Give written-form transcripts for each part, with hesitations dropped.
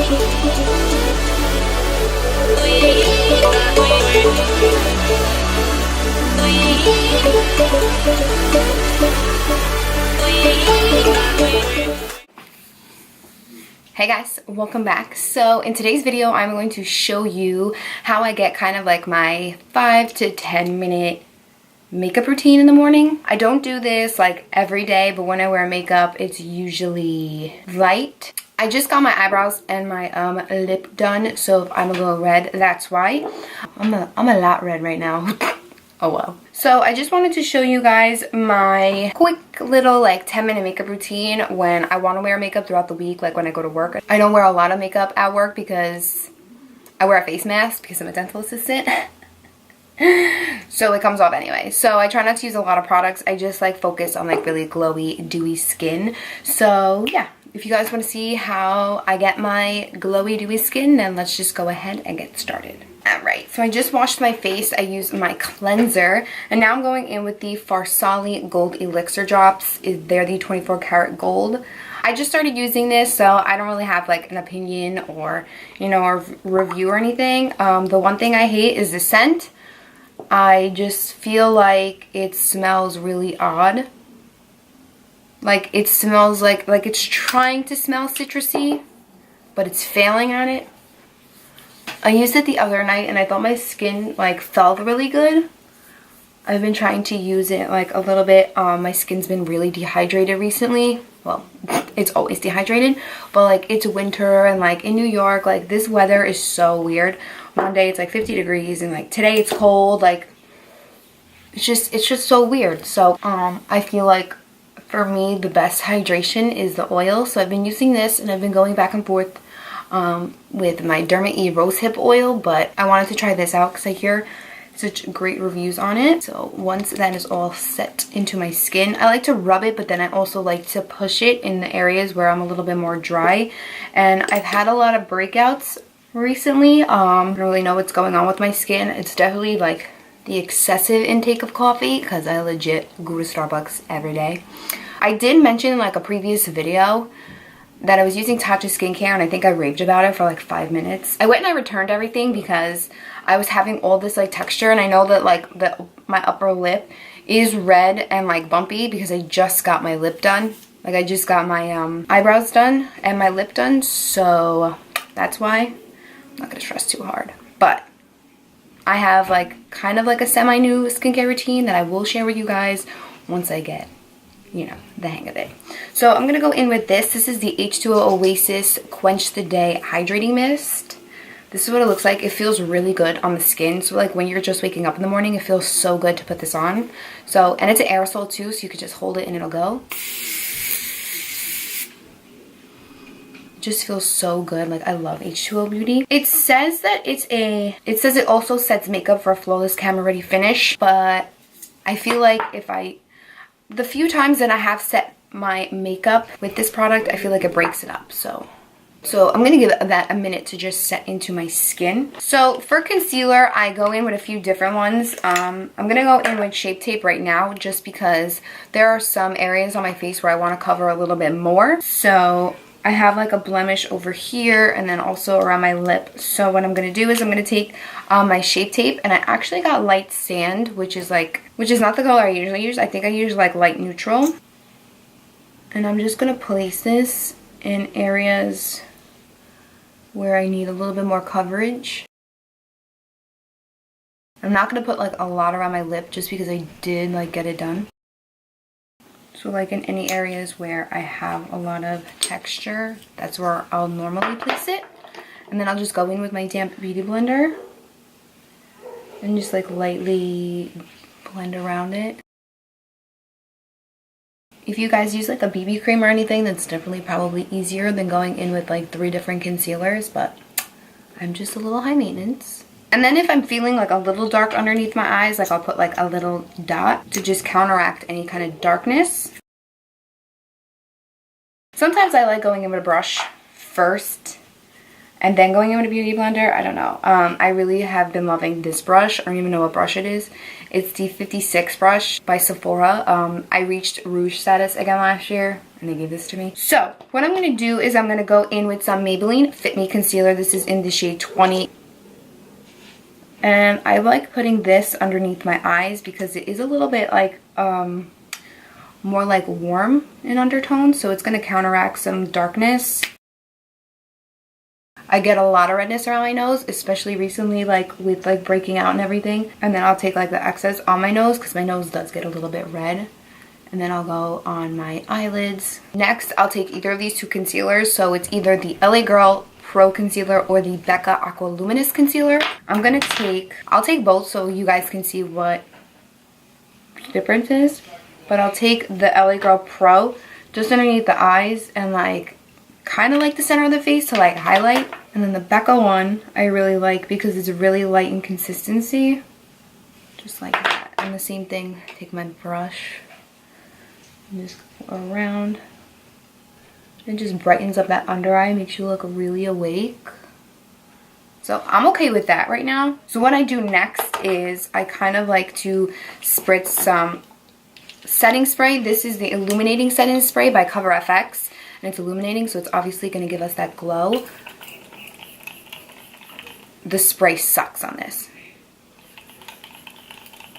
Hey guys, welcome back. So in today's video I'm going to show you how I get kind of like my 5 to 10 minute makeup routine in the morning. I don't do this like every day, but when I wear makeup it's usually light. I just got my eyebrows and my lip done, so if I'm a little red, that's why. I'm a lot red right now. Oh well. So I just wanted to show you guys my quick little like 10-minute makeup routine when I want to wear makeup throughout the week, like when I go to work. I don't wear a lot of makeup at work because I wear a face mask because I'm a dental assistant. So it comes off anyway. So I try not to use a lot of products. I just like focus on like really glowy, dewy skin. So yeah, if you guys want to see how I get my glowy, dewy skin, then let's just go ahead and get started. Alright, so I just washed my face. I used my cleanser, and now I'm going in with the Farsali Gold Elixir drops. They're the 24 karat gold. I just started using this, so I don't really have like an opinion or, you know, a review or anything. The one thing I hate is the scent. I just feel like it smells really odd. Like it smells like it's trying to smell citrusy, but it's failing at it. I used it the other night and I thought my skin like felt really good. I've been trying to use it like a little bit. My skin's been really dehydrated recently. Well, it's always dehydrated, but like it's winter and like in New York, like this weather is so weird. One day it's like 50 degrees and like today it's cold. Like it's just so weird. So I feel like for me the best hydration is the oil. So I've been using this and I've been going back and forth with my Derma E rosehip oil, but I wanted to try this out because I hear such great reviews on it. So once that is all set into my skin, I like to rub it, but then I also like to push it in the areas where I'm a little bit more dry. And I've had a lot of breakouts recently. I don't really know what's going on with my skin. It's definitely like the excessive intake of coffee because I legit go to Starbucks every day. I did mention in like a previous video that I was using Tarte skincare, and I think I raved about it for like 5 minutes. I went and I returned everything because I was having all this like texture, and I know that like my upper lip is red and like bumpy because I just got my lip done. Like I just got my eyebrows done and my lip done, so that's why. I'm not gonna stress too hard. But I have like kind of like a semi-new skincare routine that I will share with you guys once I get, you know, the hang of it. So I'm gonna go in with this. This is the H2O Oasis Quench the Day Hydrating Mist. This is what it looks like. It feels really good on the skin. So like when you're just waking up in the morning, it feels so good to put this on. So, and it's an aerosol too, so you could just hold it and it'll go. It just feels so good. Like I love H2O Beauty. It says that it says it also sets makeup for a flawless camera ready finish, but I feel like the few times that I have set my makeup with this product, I feel like it breaks it up. So I'm going to give that a minute to just set into my skin. So for concealer, I go in with a few different ones. I'm going to go in with Shape Tape right now just because there are some areas on my face where I want to cover a little bit more. So I have like a blemish over here and then also around my lip. So what I'm going to do is I'm going to take my Shape Tape, and I actually got Light Sand, which is not the color I usually use. I think I use like light neutral. And I'm just going to place this in areas where I need a little bit more coverage. I'm not going to put like a lot around my lip just because I did like get it done. So like in any areas where I have a lot of texture, that's where I'll normally place it. And then I'll just go in with my damp beauty blender and just like lightly blend around it. If you guys use like a BB cream or anything, that's definitely probably easier than going in with like 3 different concealers, but I'm just a little high maintenance. And then if I'm feeling like a little dark underneath my eyes, like I'll put like a little dot to just counteract any kind of darkness. Sometimes I like going in with a brush first and then going in with a beauty blender. I don't know. I really have been loving this brush. I don't even know what brush it is. It's the 56 brush by Sephora. I reached rouge status again last year and they gave this to me. So what I'm going to do is I'm going to go in with some Maybelline Fit Me concealer. This is in the shade 20. And I like putting this underneath my eyes because it is a little bit like more like warm in undertone, so it's going to counteract some darkness. I get a lot of redness around my nose, especially recently, like with like breaking out and everything. And then I'll take like the excess on my nose because my nose does get a little bit red. And then I'll go on my eyelids. Next, I'll take either of these two concealers. So it's either the LA Girl Pro Concealer or the Becca AquaLuminous Concealer. I'll take both so you guys can see what the difference is. But I'll take the LA Girl Pro just underneath the eyes and like kind of like the center of the face to like highlight. And then the Becca one I really like because it's really light in consistency. Just like that. And the same thing, take my brush and just go around. It just brightens up that under eye, makes you look really awake. So I'm okay with that right now. So what I do next is I kind of like to spritz some setting spray. This is the Illuminating setting spray by Cover FX. And it's illuminating, so it's obviously going to give us that glow. The spray sucks on this.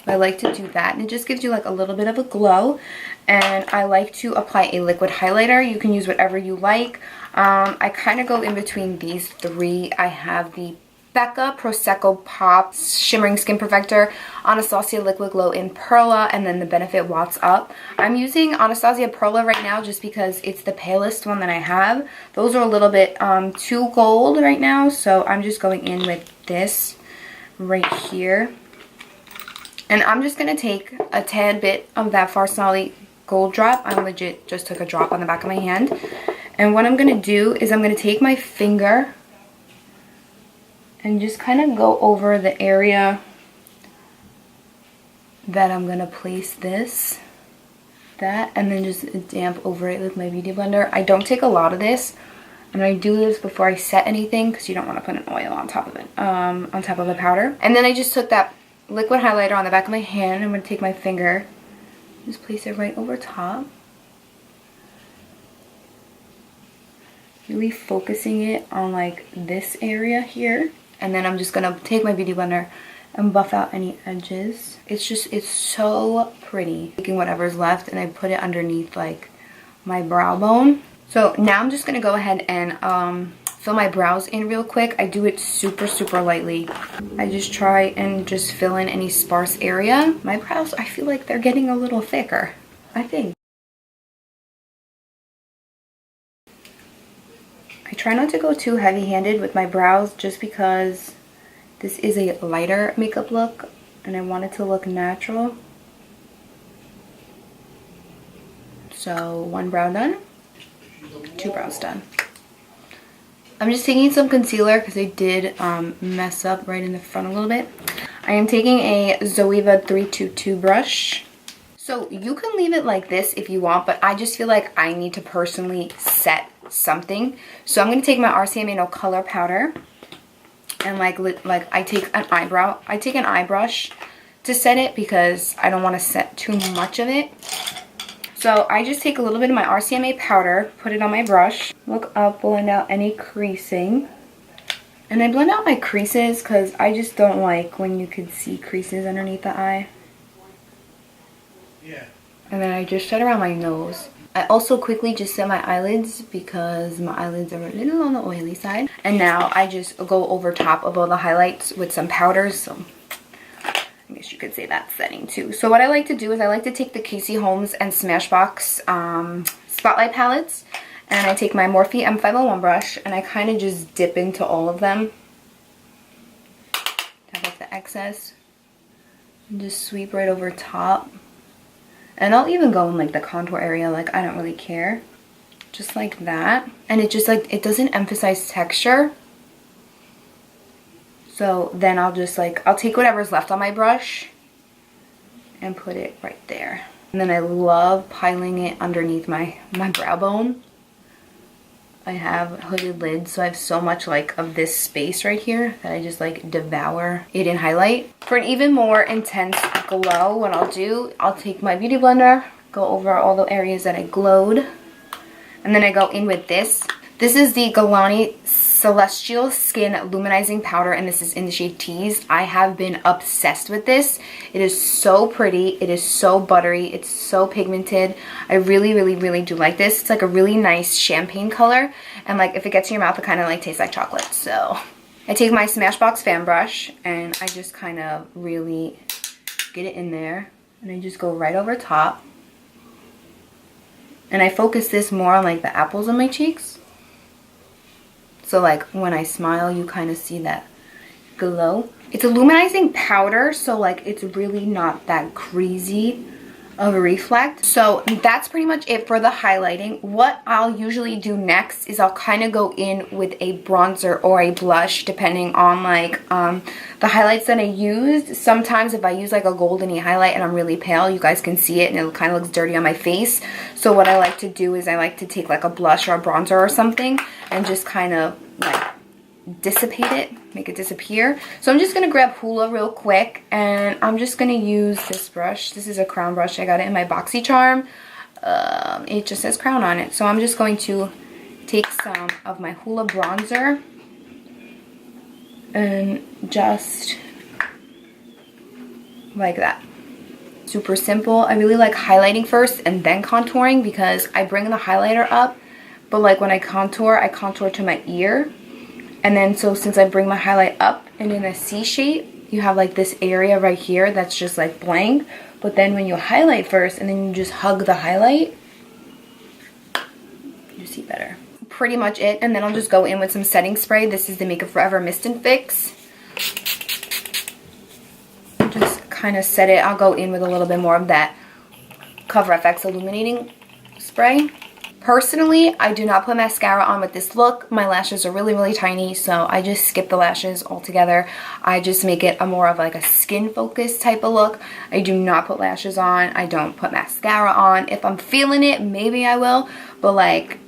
I like to do that, and it just gives you like a little bit of a glow. And I like to apply a liquid highlighter. You can use whatever you like. I kind of go in between these three. I have the Becca Prosecco Pop Shimmering Skin Perfector, Anastasia Liquid Glow in Perla, and then the Benefit Watts Up. I'm using Anastasia Perla right now just because it's the palest one that I have. Those are a little bit too gold right now, so I'm just going in with this right here. And I'm just going to take a tad bit of that Farsali Gold Drop. I legit just took a drop on the back of my hand. And what I'm going to do is I'm going to take my finger and just kind of go over the area that I'm going to place that, and then just damp over it with my beauty blender. I don't take a lot of this, and I do this before I set anything because you don't want to put an oil on top of it, on top of the powder. And then I just took that liquid highlighter on the back of my hand. I'm going to take my finger, just place it right over top. Really focusing it on like this area here. And then I'm just going to take my beauty blender and buff out any edges. It's so pretty. Taking whatever's left and I put it underneath like my brow bone. So now I'm just going to go ahead and fill my brows in real quick. I do it super, super lightly. I just try and just fill in any sparse area. My brows, I feel like they're getting a little thicker, I think. I try not to go too heavy-handed with my brows just because this is a lighter makeup look and I want it to look natural. So one brow done, two brows done. I'm just taking some concealer because I did mess up right in the front a little bit. I am taking a Zoeva 322 brush. So you can leave it like this if you want, but I just feel like I need to personally set something. So I'm going to take my RCMA No Color powder and like I take an eye brush to set it because I don't want to set too much of it. So I just take a little bit of my RCMA powder, put it on my brush, look up, blend out any creasing. And I blend out my creases because I just don't like when you can see creases underneath the eye. Yeah. And then I just set around my nose. I also quickly just set my eyelids because my eyelids are a little on the oily side. And now I just go over top of all the highlights with some powders. So I guess you could say that's setting too. So what I like to do is I like to take the Holmes and Smashbox Spotlight palettes. And I take my Morphe M501 brush and I kind of just dip into all of them. Tap off the excess. And just sweep right over top. And I'll even go in like the contour area, like I don't really care. Just like that. And it just like, it doesn't emphasize texture. So then I'll just like, I'll take whatever's left on my brush and put it right there. And then I love piling it underneath my brow bone. I have hooded lids, so I have so much like of this space right here that I just like devour it in highlight. For an even more intense glow, what I'll do, I'll take my beauty blender, go over all the areas that I glowed, and then I go in with this. This is the Gallany Celestial Skin Luminizing Powder, and this is in the shade Tease. I have been obsessed with this. It is so pretty. It is so buttery. It's so pigmented. I really, really, really do like this. It's like a really nice champagne color, and like if it gets in your mouth, it kind of like tastes like chocolate. So I take my Smashbox fan brush, and I just kind of really get it in there, and I just go right over top. And I focus this more on like the apples on my cheeks. So like when I smile, you kind of see that glow. It's a luminizing powder, so like it's really not that crazy of a reflect. So that's pretty much it for the highlighting. What I'll usually do next is I'll kind of go in with a bronzer or a blush depending on like the highlights that I used. Sometimes if I use like a goldeny highlight and I'm really pale, you guys can see it and it kind of looks dirty on my face. So what I like to do is I like to take like a blush or a bronzer or something and just kind of like dissipate it, make it disappear. So I'm just gonna grab Hoola real quick, and I'm just gonna use this brush. This is a crown brush. I got it in my BoxyCharm. It just says crown on it. So I'm just going to take some of my Hoola bronzer and just like that. Super simple. I really like highlighting first and then contouring because I bring the highlighter up, but like when I contour to my ear. And then so since I bring my highlight up and in a C shape, you have like this area right here that's just like blank. But then when you highlight first and then you just hug the highlight, you see better. Pretty much it. And then I'll just go in with some setting spray. This is the Make Up Forever Mist and Fix. Just kind of set it. I'll go in with a little bit more of that Cover FX Illuminating spray. Personally, I do not put mascara on with this look. My lashes are really, really tiny, so I just skip the lashes altogether. I just make it a more of like a skin focused type of look. I do not put lashes on. I don't put mascara on. If I'm feeling it, maybe I will, but like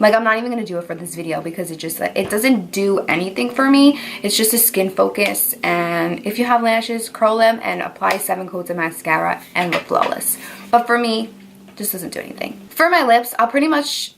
I'm not even gonna do it for this video because it just it doesn't do anything for me. It's just a skin focus, and if you have lashes, curl them and apply 7 coats of mascara and look flawless. But for me, just doesn't do anything. For my lips, I'll pretty much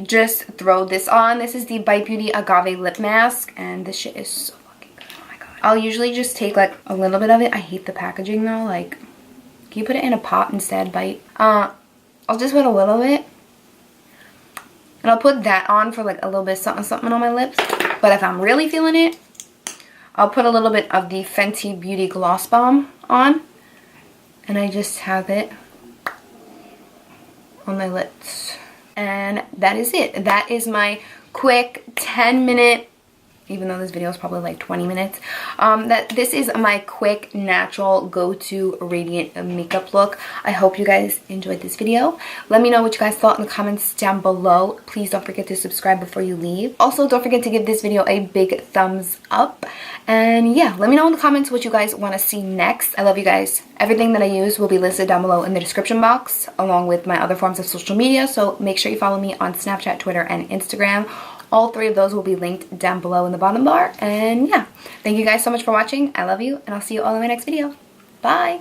just throw this on. This is the Bite Beauty Agave Lip Mask, and this shit is so fucking good. Oh my god. I'll usually just take like a little bit of it. I hate the packaging though. Like, can you put it in a pot instead, Bite? I'll just put a little bit. And I'll put that on for like a little bit something something on my lips. But if I'm really feeling it, I'll put a little bit of the Fenty Beauty Gloss Bomb on. And I just have it on my lips, and that is it. That is my quick 10-minute, even though this video is probably like 20 minutes, this is my quick natural go-to radiant makeup look. I hope you guys enjoyed this video. Let me know what you guys thought in the comments down below. Please don't forget to subscribe before you leave. Also, don't forget to give this video a big thumbs up, and yeah, let me know in the comments what you guys want to see next. I love you guys. Everything that I use will be listed down below in the description box, along with my other forms of social media, so make sure you follow me on Snapchat, Twitter, and Instagram. All 3 of those will be linked down below in the bottom bar. And yeah, thank you guys so much for watching. I love you, and I'll see you all in my next video. Bye!